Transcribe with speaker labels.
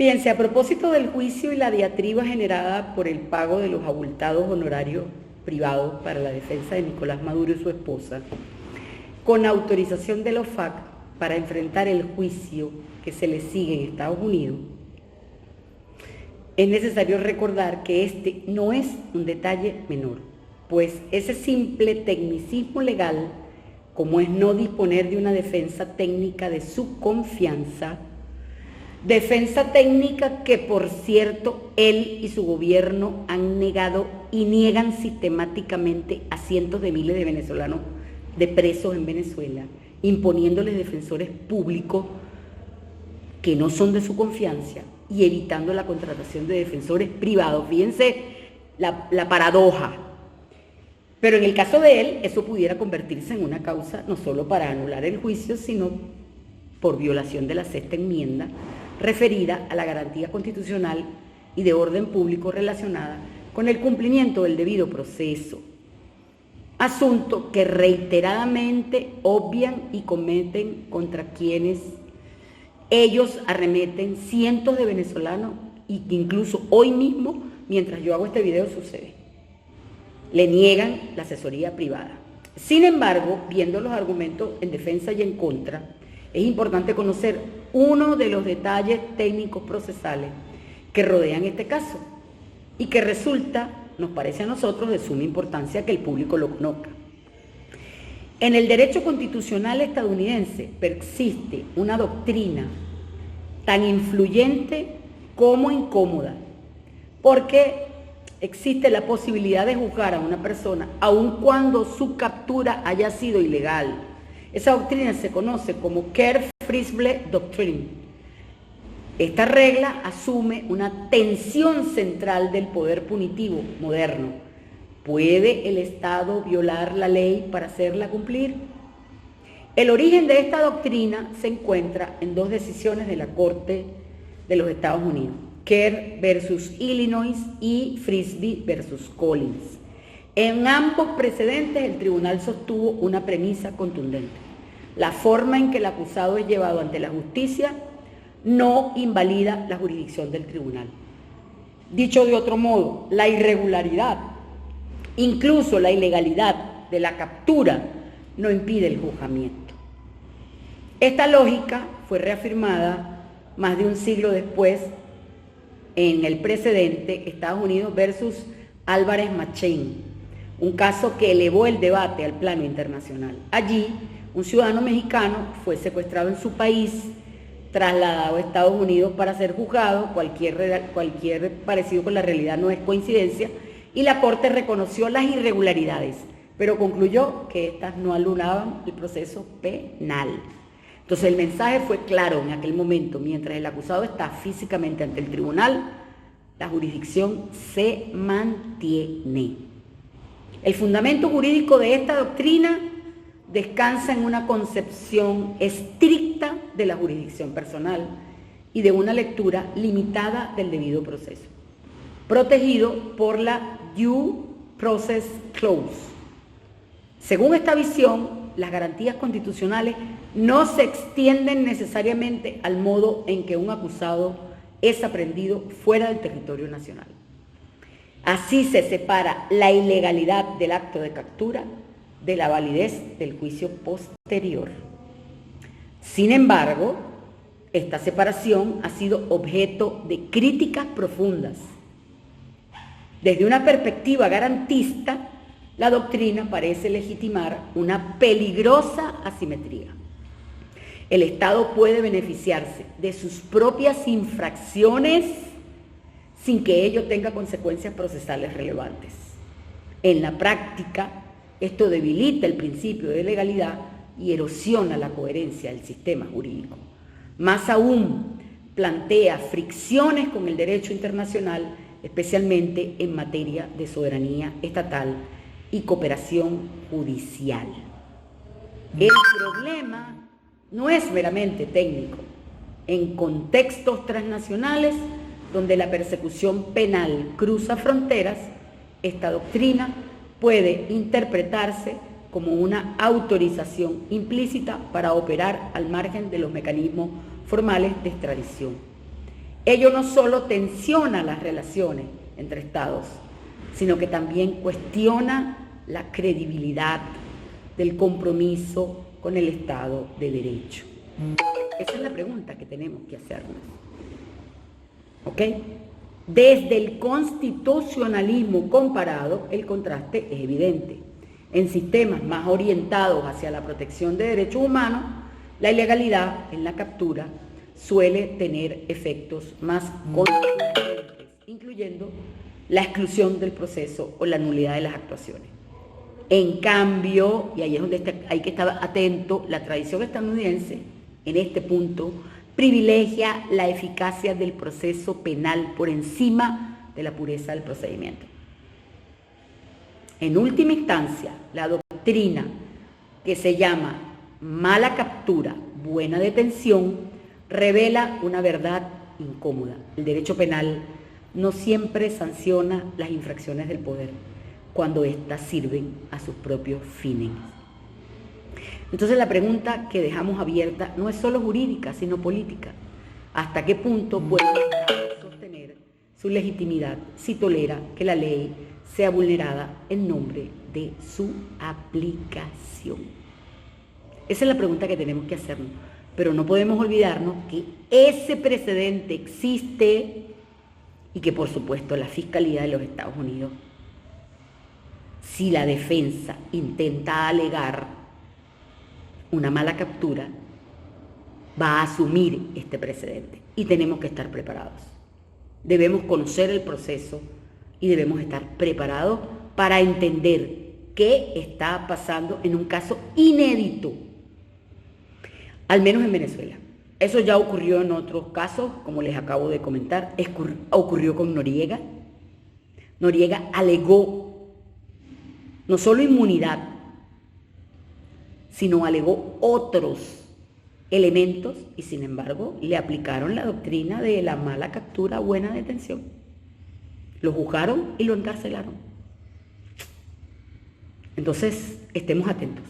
Speaker 1: Fíjense, a propósito del juicio y la diatriba generada por el pago de los abultados honorarios privados para la defensa de Nicolás Maduro y su esposa, con autorización de la OFAC para enfrentar el juicio que se le sigue en Estados Unidos, es necesario recordar que este no es un detalle menor, pues ese simple tecnicismo legal, como es no disponer de una defensa técnica de su confianza, defensa técnica que, por cierto, él y su gobierno han negado y niegan sistemáticamente a cientos de miles de venezolanos de presos en Venezuela, imponiéndoles defensores públicos que no son de su confianza y evitando la contratación de defensores privados. Fíjense la paradoja. Pero en el caso de él, eso pudiera convertirse en una causa no solo para anular el juicio, sino por violación de la sexta enmienda, referida a la garantía constitucional y de orden público relacionada con el cumplimiento del debido proceso, asunto que reiteradamente obvian y cometen contra quienes ellos arremeten cientos de venezolanos y que incluso hoy mismo, mientras yo hago este video, sucede. Le niegan la asesoría privada. Sin embargo, viendo los argumentos en defensa y en contra, es importante conocer uno de los detalles técnicos procesales que rodean este caso y que resulta, nos parece a nosotros, de suma importancia que el público lo conozca. En el derecho constitucional estadounidense persiste una doctrina tan influyente como incómoda, porque existe la posibilidad de juzgar a una persona aun cuando su captura haya sido ilegal. Esa doctrina se conoce como Kerr-Fritzble Doctrine. Esta regla asume una tensión central del poder punitivo moderno. ¿Puede el Estado violar la ley para hacerla cumplir? El origen de esta doctrina se encuentra en dos decisiones de la Corte de los Estados Unidos, Kerr versus Illinois y Frisbee versus Collins. En ambos precedentes el tribunal sostuvo una premisa contundente: la forma en que el acusado es llevado ante la justicia no invalida la jurisdicción del tribunal. Dicho de otro modo, la irregularidad, incluso la ilegalidad de la captura, no impide el juzgamiento. Esta lógica fue reafirmada más de un siglo después en el precedente Estados Unidos versus Álvarez Machain, un caso que elevó el debate al plano internacional. Allí, un ciudadano mexicano fue secuestrado en su país, trasladado a Estados Unidos para ser juzgado. Cualquier parecido con la realidad no es coincidencia, y la Corte reconoció las irregularidades, pero concluyó que estas no anulaban el proceso penal. Entonces el mensaje fue claro en aquel momento: mientras el acusado está físicamente ante el tribunal, la jurisdicción se mantiene. El fundamento jurídico de esta doctrina descansa en una concepción estricta de la jurisdicción personal y de una lectura limitada del debido proceso, protegido por la Due Process Clause. Según esta visión, las garantías constitucionales no se extienden necesariamente al modo en que un acusado es aprehendido fuera del territorio nacional. Así se separa la ilegalidad del acto de captura de la validez del juicio posterior. Sin embargo, esta separación ha sido objeto de críticas profundas. Desde una perspectiva garantista, la doctrina parece legitimar una peligrosa asimetría. El Estado puede beneficiarse de sus propias infracciones sin que ello tenga consecuencias procesales relevantes. En la práctica, esto debilita el principio de legalidad y erosiona la coherencia del sistema jurídico. Más aún, plantea fricciones con el derecho internacional, especialmente en materia de soberanía estatal y cooperación judicial. El problema no es meramente técnico. En contextos transnacionales donde la persecución penal cruza fronteras, esta doctrina puede interpretarse como una autorización implícita para operar al margen de los mecanismos formales de extradición. Ello no solo tensiona las relaciones entre estados, sino que también cuestiona la credibilidad del compromiso con el Estado de Derecho. Esa es la pregunta que tenemos que hacernos. ¿Ok? Desde el constitucionalismo comparado, el contraste es evidente. En sistemas más orientados hacia la protección de derechos humanos, la ilegalidad en la captura suele tener efectos más contundentes, incluyendo la exclusión del proceso o la nulidad de las actuaciones. En cambio, y ahí es donde hay que estar atento, la tradición estadounidense, en este punto, privilegia la eficacia del proceso penal por encima de la pureza del procedimiento. En última instancia, la doctrina que se llama mala captura, buena detención, revela una verdad incómoda. El derecho penal no siempre sanciona las infracciones del poder cuando éstas sirven a sus propios fines. Entonces la pregunta que dejamos abierta no es solo jurídica, sino política. ¿Hasta qué punto puede el Estado sostener su legitimidad si tolera que la ley sea vulnerada en nombre de su aplicación? Esa es la pregunta que tenemos que hacernos, pero no podemos olvidarnos que ese precedente existe y que por supuesto la Fiscalía de los Estados Unidos, si la defensa intenta alegar una mala captura, va a asumir este precedente y tenemos que estar preparados. Debemos conocer el proceso y debemos estar preparados para entender qué está pasando en un caso inédito, al menos en Venezuela. Eso ya ocurrió en otros casos, como les acabo de comentar, ocurrió con Noriega. Noriega alegó no solo inmunidad, sino alegó otros elementos y sin embargo le aplicaron la doctrina de la mala captura, buena detención. Lo juzgaron y lo encarcelaron. Entonces, estemos atentos.